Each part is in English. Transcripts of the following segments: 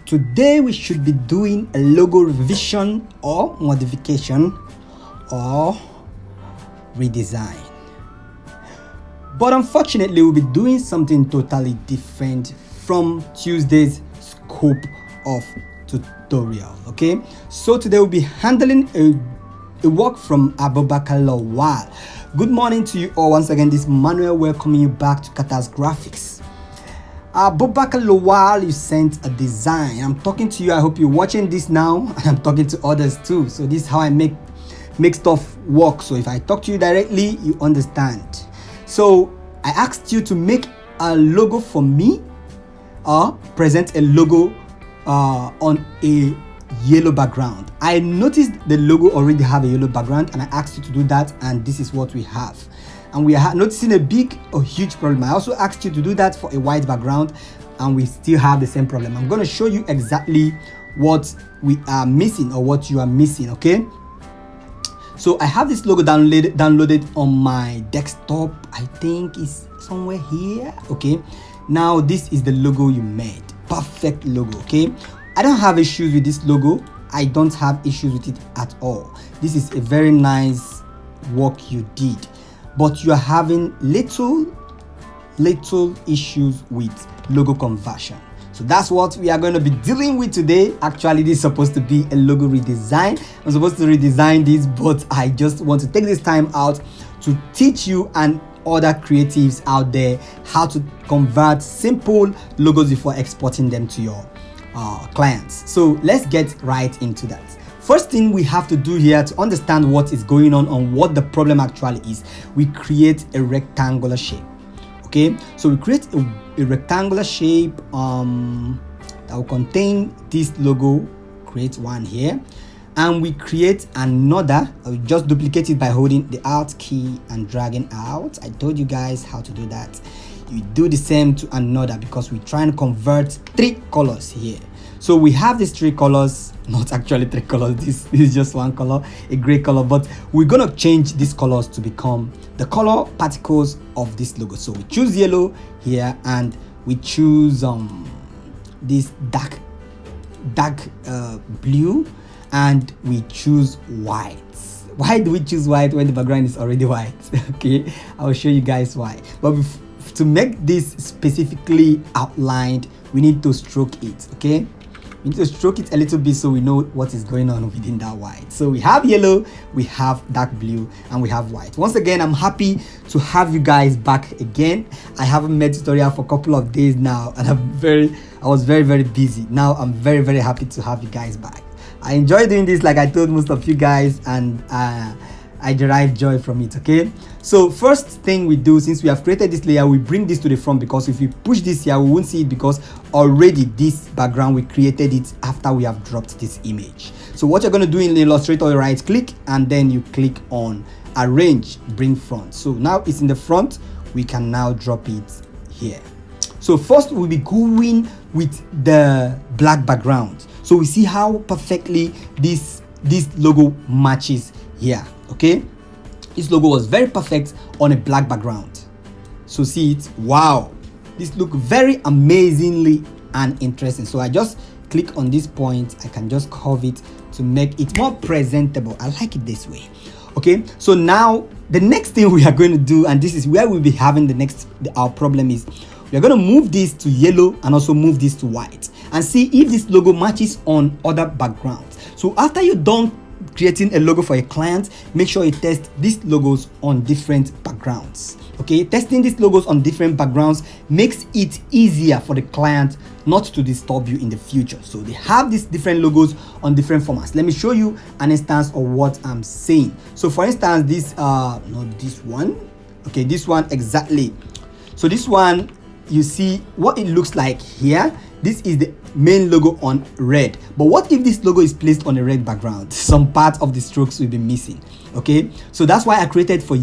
today we should be doing a logo revision or modification or redesign. But unfortunately, we'll be doing something totally different from Tuesday's scope of tutorial. Okay, so today we'll be handling a work from 𝗬𝗂𝗧𝘂𝗧𝗂𝗯𝗲. Good morning to you all. Once again, this is Manuel welcoming you back to CatersGraphix. 𝗬𝗂𝗧𝗂𝗧𝗂𝗧𝗂𝗯𝗲, you sent a design. I'm talking to you. I hope you're watching this now, and I'm talking to others too. So this is how I make stuff work. So if I talk to you directly, you understand. So I asked you to make a logo for me, or present a logo on a yellow background. I noticed the logo already have a yellow background, and I asked you to do that, and this is what we have. And we are noticing a big or huge problem. I also asked you to do that for a white background, and we still have the same problem. I'm going to show you exactly what we are missing, or what you are missing. Okay, so I have this logo downloaded on my desktop. I think it's somewhere here. Okay, now this is the logo you made. Perfect logo. Okay, I don't have issues with this logo. I don't have issues with it at all. This is a very nice work you did, but you are having little issues with logo conversion. So that's what we are going to be dealing with today. Actually, this is supposed to be a logo redesign. I'm supposed to redesign this, but I just want to take this time out to teach you and other creatives out there how to convert simple logos before exporting them to your clients. So let's get right into that. First thing we have to do here to understand what is going on what the problem actually is, we create a rectangular shape. Okay, so we create a rectangular shape that will contain this logo. Create one here, and we create another. I will just duplicate it by holding the Alt key and dragging out. I told you guys how to do that. You do the same to another, because we're trying to convert 3 colors here. So we have these 3 colors, not actually 3 colors, this is just one color, a gray color, but we're gonna change these colors to become the color particles of this logo. So we choose yellow here, and we choose this dark blue, and we choose white. Why do we choose white when the background is already white? Okay, I will show you guys why. But to make this specifically outlined, we need to stroke it. Okay, we need to stroke it a little bit so we know what is going on within that white. So we have yellow, we have dark blue, and we have white. Once again, I'm happy to have you guys back again. I haven't made tutorial for a couple of days now, and I was very busy. Now I'm very happy to have you guys back. I enjoy doing this, like I told most of you guys, and I derive joy from it. Okay, so first thing we do, since we have created this layer, we bring this to the front, because if we push this here, we won't see it, because already this background, we created it after we have dropped this image. So what you're going to do in Illustrator, you right click, and then you click on arrange, bring front. So now it's in the front, we can now drop it here. So first we'll be going with the black background, so we see how perfectly this logo matches here. Okay, this logo was very perfect on a black background. So see it, wow, this look very amazingly and interesting. So I just click on this point, I can just curve it to make it more presentable. I like it this way. Okay, so now the next thing we are going to do, and this is where we'll be having our problem, is we are going to move this to yellow and also move this to white, and see if this logo matches on other backgrounds. So after you're done creating a logo for a client, make sure you test these logos on different backgrounds. Okay, testing these logos on different backgrounds makes it easier for the client not to disturb you in the future. So they have these different logos on different formats. Let me show you an instance of what I'm saying. So for instance, this not this one, okay, this one exactly. So this one, you see what it looks like here. This is the main logo on red, but what if this logo is placed on a red background? Some part of the strokes will be missing. Okay, so that's why I created for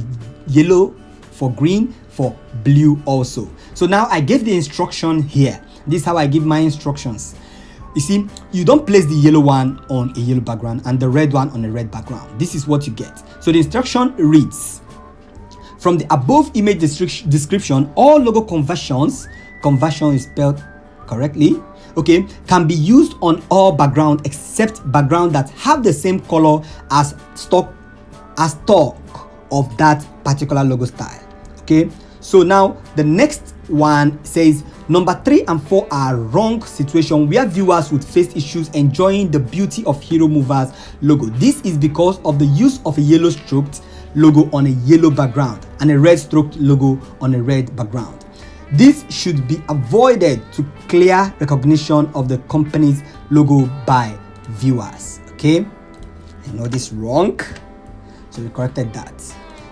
yellow, for green, for blue also. So now I gave the instruction here. This is how I give my instructions. You see, you don't place the yellow one on a yellow background and the red one on a red background. This is what you get. So the instruction reads, from the above image description, all logo conversion is spelled correctly, okay, can be used on all background except background that have the same color as stock of that particular logo style. Okay, so now the next one says number 3 and 4 are wrong situation where viewers would face issues enjoying the beauty of 𝗘𝗺𝗶𝗹's logo. This is because of the use of a yellow stroked logo on a yellow background and a red stroked logo on a red background. This should be avoided to clear recognition of the company's logo by viewers. Okay, I know this wrong, so we corrected that.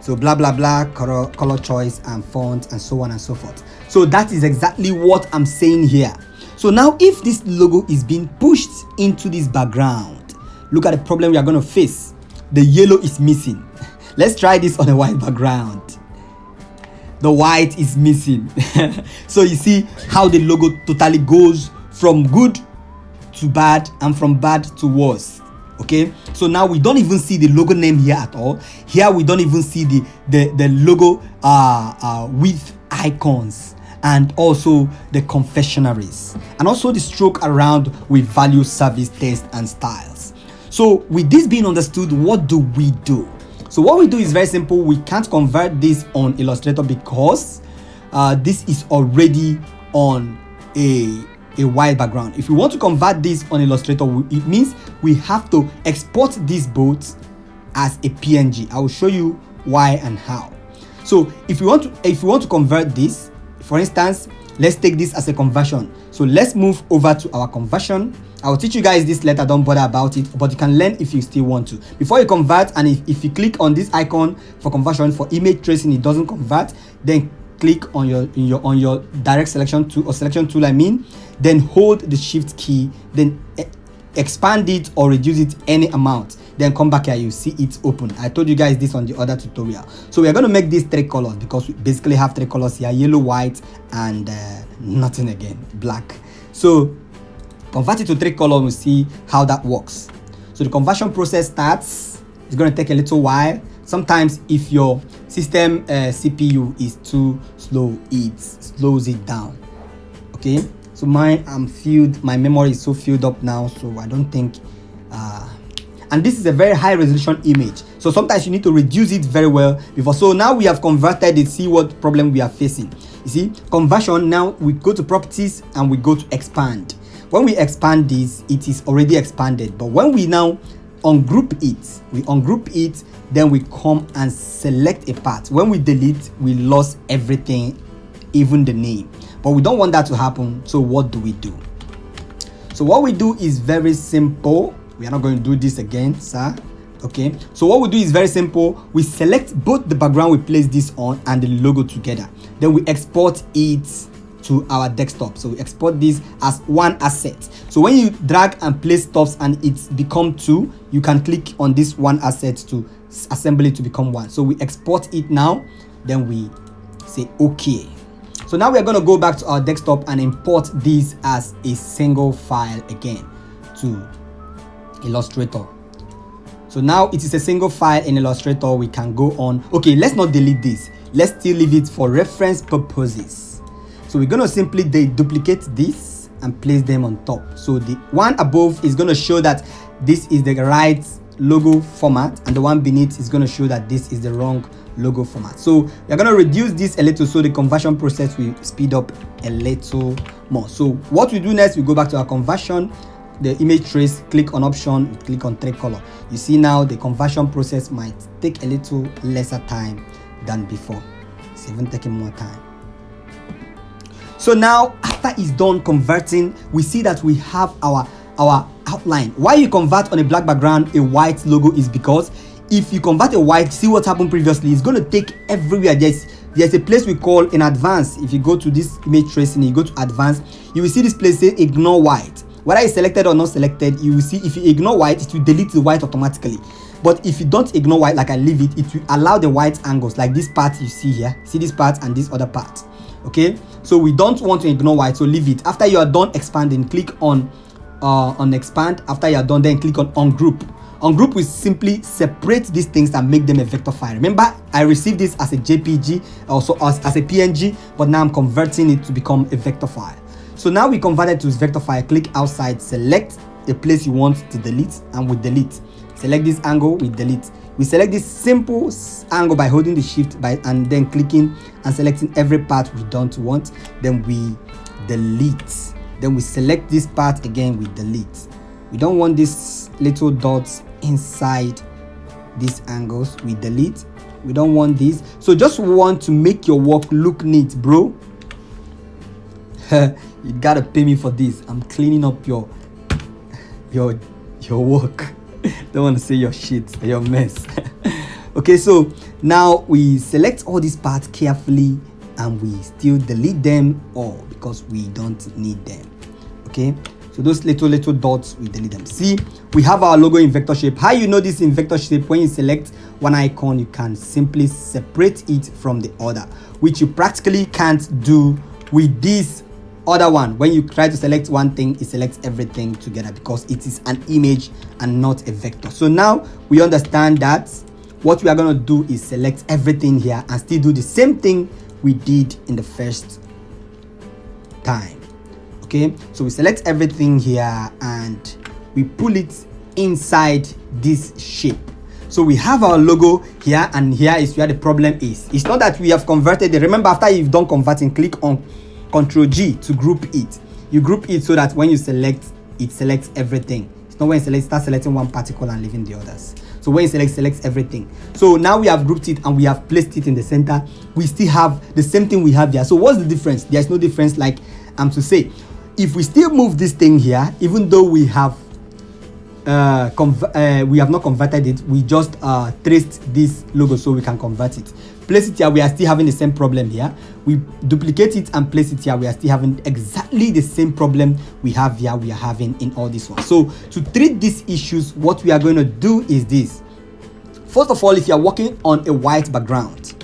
So blah blah blah, color choice and font and so on and so forth. So that is exactly what I'm saying here. So now if this logo is being pushed into this background, look at the problem we are going to face. The yellow is missing. Let's try this on a white background. The white is missing. So you see how the logo totally goes from good to bad and from bad to worse. Okay, so now we don't even see the logo name here at all. Here we don't even see the logo with icons and also the confectionaries and also the stroke around with value, service, taste and styles. So with this being understood, what do we do? So what we do is very simple. We can't convert this on Illustrator because this is already on a white background. If we want to convert this on Illustrator, it means we have to export this both as a PNG. I will show you why and how. So if we want to convert this, for instance, let's take this as a conversion. So let's move over to our conversion. I will teach you guys this later, don't bother about it, but you can learn if you still want to. Before you convert, and if you click on this icon for conversion, for image tracing it doesn't convert, then click on your direct selection tool or selection tool, then hold the shift key, then expand it or reduce it any amount, then come back here, you see it open. I told you guys this on the other tutorial. So we are going to make these 3 colors because we basically have 3 colors here: yellow, white and nothing again, black. So convert it to 3 colors, we'll see how that works. So the conversion process starts. It's going to take a little while. Sometimes if your system CPU is too slow, it slows it down. Okay, so my memory is so filled up now, so I don't think and this is a very high resolution image, so sometimes you need to reduce it very well before. So now we have converted it. See what problem we are facing. You see, conversion. Now we go to properties and we go to expand. When we expand this, it is already expanded, but when we now ungroup it, then we come and select a part. When we delete, we lost everything, even the name, but we don't want that to happen. So what do we do? So what we do is very simple. We are not going to do this again, sir. Okay, so what we do is very simple. We select both the background we place this on and the logo together, then we export it to our desktop. So we export this as one asset. So when you drag and place stops and it's become 2, you can click on this one asset to assemble it to become 1. So we export it now, then we say okay. So now we are going to go back to our desktop and import this as a single file again to Illustrator. So now it is a single file in Illustrator. We can go on. Okay, let's not delete this. Let's still leave it for reference purposes. So we're going to simply duplicate this and place them on top. So the one above is going to show that this is the right logo format, and the one beneath is going to show that this is the wrong logo format. So we're going to reduce this a little so the conversion process will speed up a little more. So what we do next, we go back to our conversion, the image trace, click on option, click on 3 color. You see now the conversion process might take a little lesser time than before. It's even taking more time. So now after it's done converting, we see that we have our outline. Why you convert on a black background a white logo is because if you convert a white, see what happened previously, it's going to take everywhere. There's a place we call in advanced. If you go to this image tracing, you go to advanced, you will see this place say ignore white. Whether it's selected or not selected, you will see if you ignore white, it will delete the white automatically. But if you don't ignore white, like I leave it, it will allow the white angles, like this part you see here. See this part and this other part. Okay, so we don't want to ignore white, so leave it. After you are done expanding, click on expand. After you are done, then click on ungroup. Ungroup will simply separate these things and make them a vector file. Remember, I received this as a JPG, also as a PNG, but now I'm converting it to become a vector file. So now we converted to vector file. Click outside, select the place you want to delete, and we delete. Select this angle, we delete. We select this simple angle by holding the shift and then clicking and selecting every part we don't want. Then we delete. Then we select this part again, we delete. We don't want these little dots inside these angles, we delete. We don't want this. So just want to make your work look neat, bro. You gotta pay me for this. I'm cleaning up your work. Don't want to say your shit, your mess. Okay, so now we select all these parts carefully and we still delete them all because we don't need them. Okay, so those little dots, we delete them. See, we have our logo in vector shape. How you know this in vector shape? When you select one icon, you can simply separate it from the other, which you practically can't do with this other one. When you try to select one thing, it selects everything together because it is an image and not a vector. So now we understand that what we are going to do is select everything here and still do the same thing we did in the first time. Okay, so we select everything here and we pull it inside this shape. So we have our logo here, and here is where the problem is. It's not that we have converted it. Remember, after you've done converting, click on Ctrl G to group it. You group it so that when you select, it selects everything. It's not when you start selecting one particle and leaving the others. So when you selects everything. So now we have grouped it and we have placed it in the center. We still have the same thing we have here. So what's the difference? There's no difference, like I'm to say. If we still move this thing here, even though we have not converted it, we just traced this logo so we can convert it. Place it here, we are still having the same problem here. We duplicate it and place it here, we are still having exactly the same problem we have here, we are having in all this one. So to treat these issues, what we are going to do is this. First of all, if you are working on a white background,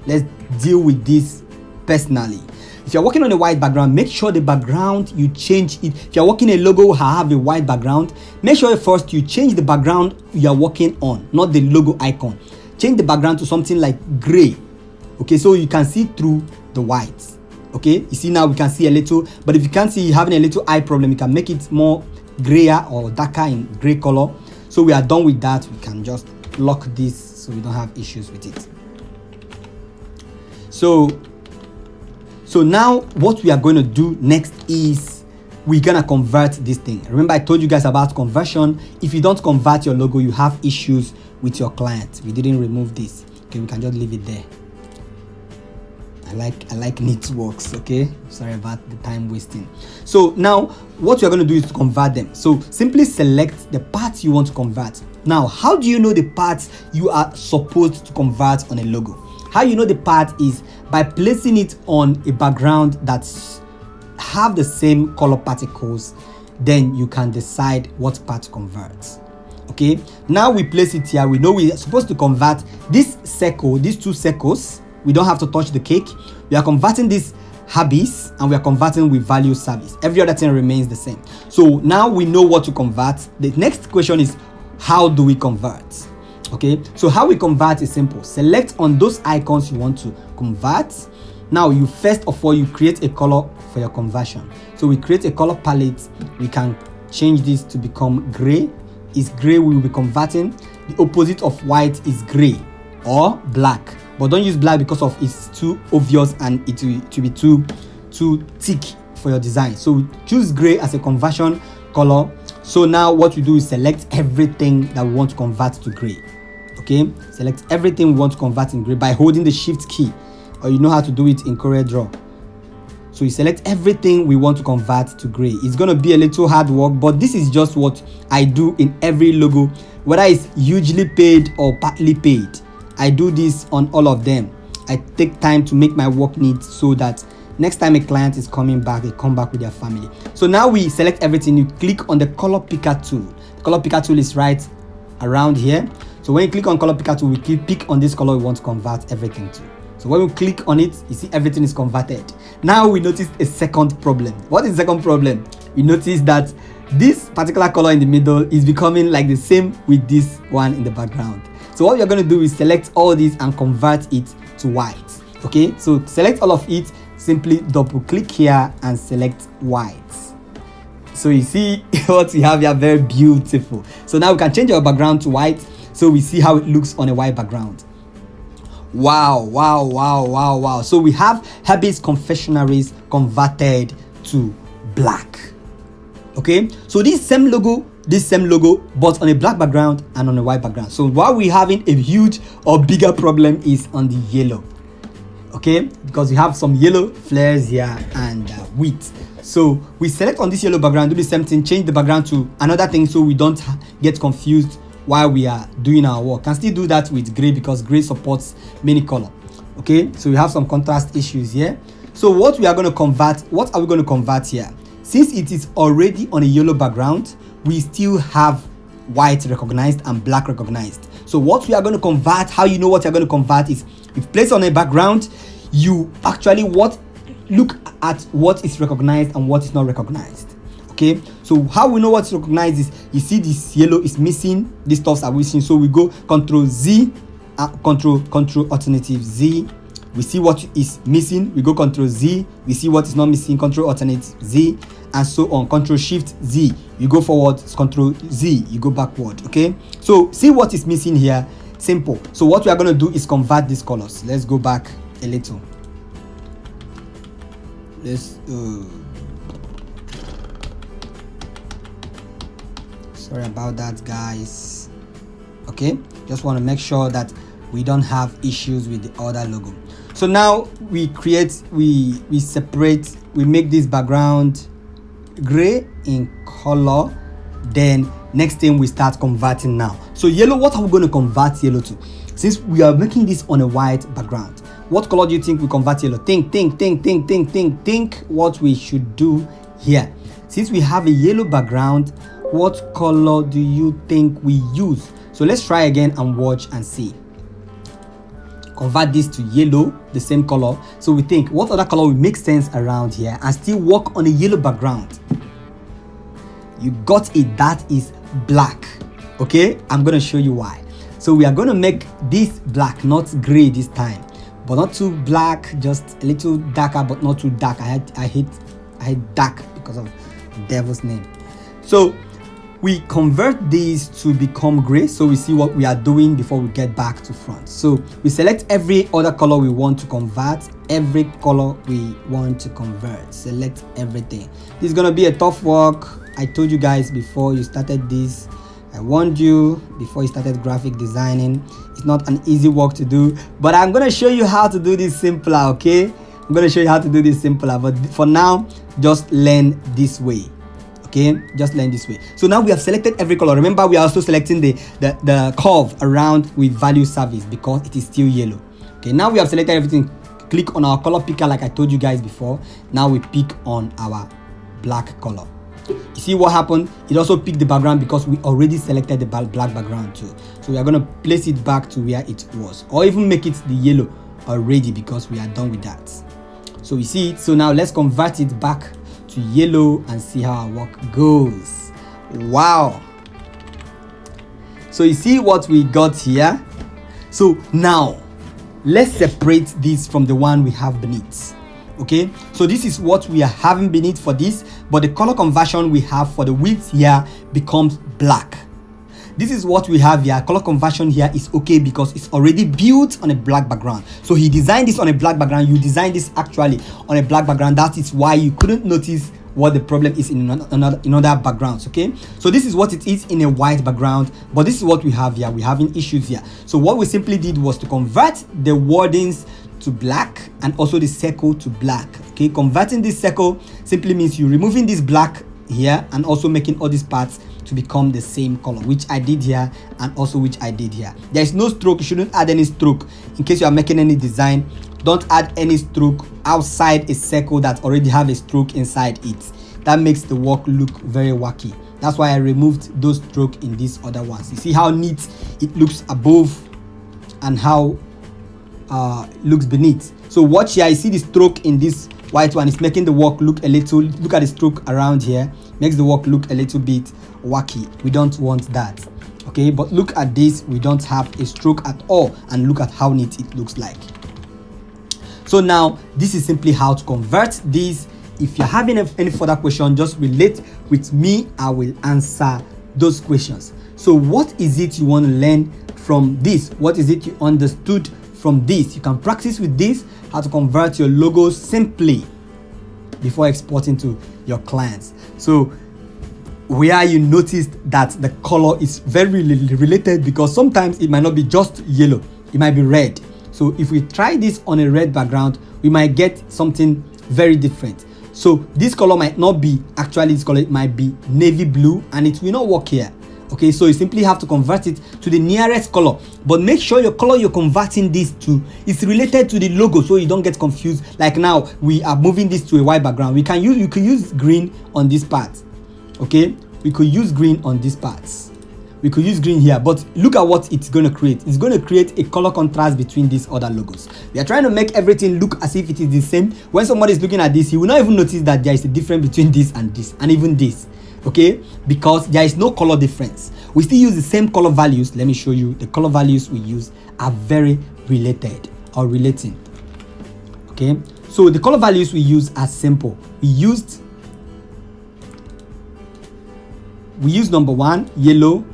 let's deal with this personally. If you're working on a white background, make sure the background you change it. If you're working a logo have a white background, make sure first you change the background you are working on, not the logo icon. Change the background to something like gray. Okay, so you can see through the white. Okay, you see now we can see a little, but if you can't see, you're having a little eye problem, you can make it more grayer or darker in gray color. So we are done with that. We can just lock this so we don't have issues with it. So now what we are going to do next is we're gonna convert this thing. Remember I told you guys about conversion. If you don't convert your logo, you have issues with your client. We didn't remove this. Okay, we can just leave it there. I like neat works. Okay, sorry about the time wasting. So now what you're going to do is to convert them. So simply select the parts you want to convert. Now how do you know the parts you are supposed to convert on a logo? How you know the part is by placing it on a background that's have the same color particles. Then you can decide what part to convert. Okay, now we place it here. We know we are supposed to convert this circle, these two circles. We don't have to touch the cake. We are converting this habits and we are converting with value service. Every other thing remains the same. So now we know what to convert. The next question is, how do we convert? Okay, so how we convert is simple. Select on those icons you want to convert. Now you first of all, you create a color for your conversion. So we create a color palette. We can change this to become gray. Is gray we will be converting. The opposite of white is gray or black, but don't use black because of it's too obvious and it will be too thick for your design. So choose gray as a conversion color. So now what we do is select everything that we want to convert to gray. Okay, select everything we want to convert in gray by holding the shift key, or you know how to do it in CorelDRAW. So you select everything we want to convert to gray. It's going to be a little hard work, but this is just what I do in every logo, whether it's hugely paid or partly paid. I do this on all of them. I take time to make my work neat so that next time a client is coming back, they come back with their family. So now we select everything. You click on the color picker tool. The color picker tool is right around here. So when you click on color picker tool, we pick on this color we want to convert everything to. So when we click on it, you see everything is converted. Now we notice a second problem. What is the second problem? You notice that this particular color in the middle is becoming like the same with this one in the background. So what you're going to do is select all these and convert it to white. Okay, so select all of it, simply double click here and select white. So you see what we have here, very beautiful. So now we can change our background to white, so we see how it looks on a white background. Wow, wow, wow, wow, wow. So we have 𝗙𝗵𝗲𝗂𝗧𝗂𝗯𝗲 confectionaries converted to black. Okay, so this same logo, but on a black background and on a white background. So while we're having a huge or bigger problem is on the yellow. Okay, because we have some yellow flares here and wheat. So we select on this yellow background, do the same thing, change the background to another thing so we don't get confused while we are doing our work. Can still do that with gray because gray supports many color. Okay, so we have some contrast issues here. So what we are going to convert, what are we going to convert here? Since it is already on a yellow background, we still have white recognized and black recognized. So what we are going to convert, how you know what you're going to convert is, if placed on a background, you actually look at what is recognized and what is not recognized. Okay, so how we know what's recognized is, you see this yellow is missing, these stuffs are missing, so we go Control Z, Control Alternative Z. We see what is missing, we go Control Z. We see what is not missing, Control Alternative Z, and so on. Control Shift Z, you go forward, Control Z, you go backward. Okay, so see what is missing here. Simple. So what we are going to do is convert these colors. Let's go back a little. Sorry about that, guys. Okay, just want to make sure that we don't have issues with the other logo. So now we separate, we make this background gray in color. Then next thing we start converting now. So yellow, what are we going to convert yellow to? Since we are making this on a white background, what color do you think we convert yellow? Think what we should do here. Since we have a yellow background, what color do you think we use? So let's try again and watch and see. Convert this to yellow, the same color. So we think, what other color will make sense around here and still work on a yellow background? You got it, that is black. Okay, I'm going to show you why. So we are going to make this black, not gray this time, but not too black, just a little darker, but not too dark. I hate dark because of the devil's name. So we convert these to become gray, so we see what we are doing before we get back to front. So we select every other color we want to convert, every color we want to convert, select everything. This is gonna be a tough work. I told you guys before you started this, I warned you before you started graphic designing, it's not an easy work to do, but I'm gonna show you how to do this simpler. Okay, I'm gonna show you how to do this simpler, but for now just learn this way. Okay, just learn this way. So now we have selected every color. Remember, we are also selecting the curve around with value service because it is still yellow. Okay, now we have selected everything. Click on our color picker like I told you guys before. Now we pick on our black color. You see what happened? It also picked the background because we already selected the black background too. So we are going to place it back to where it was, or even make it the yellow already because we are done with that. So we see it. So now let's convert it back to yellow and see how our work goes. Wow. So you see what we got here. So now let's separate this from the one we have beneath. Okay, so this is what we are having beneath for this, but the color conversion we have for the width here becomes black. This is what we have here. Color conversion here is okay because it's already built on a black background. So he designed this on a black background. You designed this actually on a black background. That is why you couldn't notice what the problem is in other backgrounds. Okay, so this is what it is in a white background, but this is what we have here. We're having issues here. So what we simply did was to convert the wordings to black and also the circle to black. Okay, converting this circle simply means you removing this black here and also making all these parts to become the same color, which I did here and also which I did here. There is no stroke. You shouldn't add any stroke. In case you are making any design, don't add any stroke outside a circle that already have a stroke inside it. That makes the work look very wacky. That's why I removed those strokes in these other ones. You see how neat it looks above and how looks beneath. So watch here, I see the stroke in this white one. It's making the work look a little, look at the stroke around here, makes the work look a little bit wacky. We don't want that. Okay, but look at this, we don't have a stroke at all, and look at how neat it looks like. So now this is simply how to convert this. If you're having any further question, just relate with me. I will answer those questions. So what is it you want to learn from this? What is it you understood from this? You can practice with this, how to convert your logos simply before exporting to your clients. So where you noticed that the color is very related, because sometimes it might not be just yellow, it might be red. So if we try this on a red background, we might get something very different. So this color might not be actually this color, it might be navy blue, and it will not work here. Okay, so you simply have to convert it to the nearest color, but make sure your color you're converting this to is related to the logo, so you don't get confused. Like now we are moving this to a white background. You can use green on this part. Okay, we could use green on this parts. We could use green here, but look at what it's going to create. It's going to create a color contrast between these other logos. We are trying to make everything look as if it is the same. When somebody is looking at this, he will not even notice that there is a difference between this, and even this. Okay, because there is no color difference. We still use the same color values. Let me show you. The color values we use are very related or relating. Okay, so the color values we use are simple. We used number 1, yellow.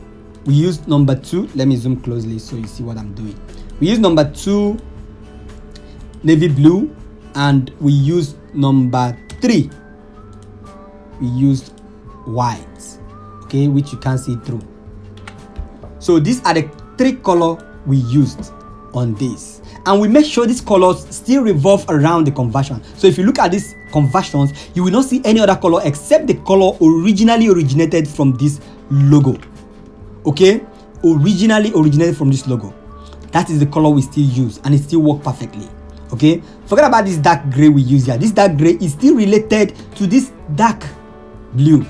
We used number 2. Let me zoom closely so you see what I'm doing. We used number 2, navy blue, and we used number 3. We used white, okay, which you can't see through. So these are the 3 colors we used on this, and we make sure these colors still revolve around the conversion. So if you look at these conversions, you will not see any other color except the color originally originated from this logo. Okay, originally originated from this logo. That is the color we still use, and it still works perfectly. Okay, forget about this dark gray we use here. This dark gray is still related to this dark blue.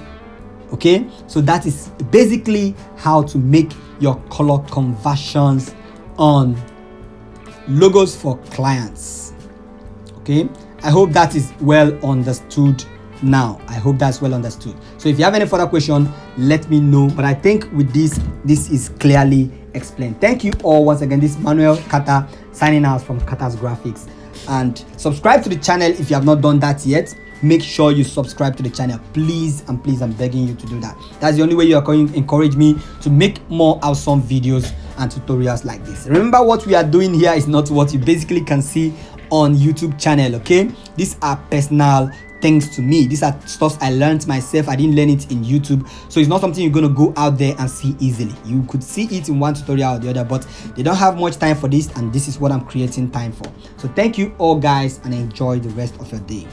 Okay, so that is basically how to make your color conversions on logos for clients. Okay, I hope that is well understood now. I hope that's well understood. So if you have any further question, let me know, but I think with this is clearly explained. Thank you all once again. This is Manuel Kata signing out from CatersGraphix, and subscribe to the channel if you have not done that yet. Make sure you subscribe to the channel, please, and please, I'm begging you to do that. That's the only way you are going to encourage me to make more awesome videos and tutorials like this. Remember, what we are doing here is not what you basically can see on YouTube channel. Okay, these are personal things to me. These are stuff I learned myself. I didn't learn it in YouTube, so it's not something you're going to go out there and see easily. You could see it in one tutorial or the other, but they don't have much time for this, and this is what I'm creating time for. So thank you all guys, and enjoy the rest of your day.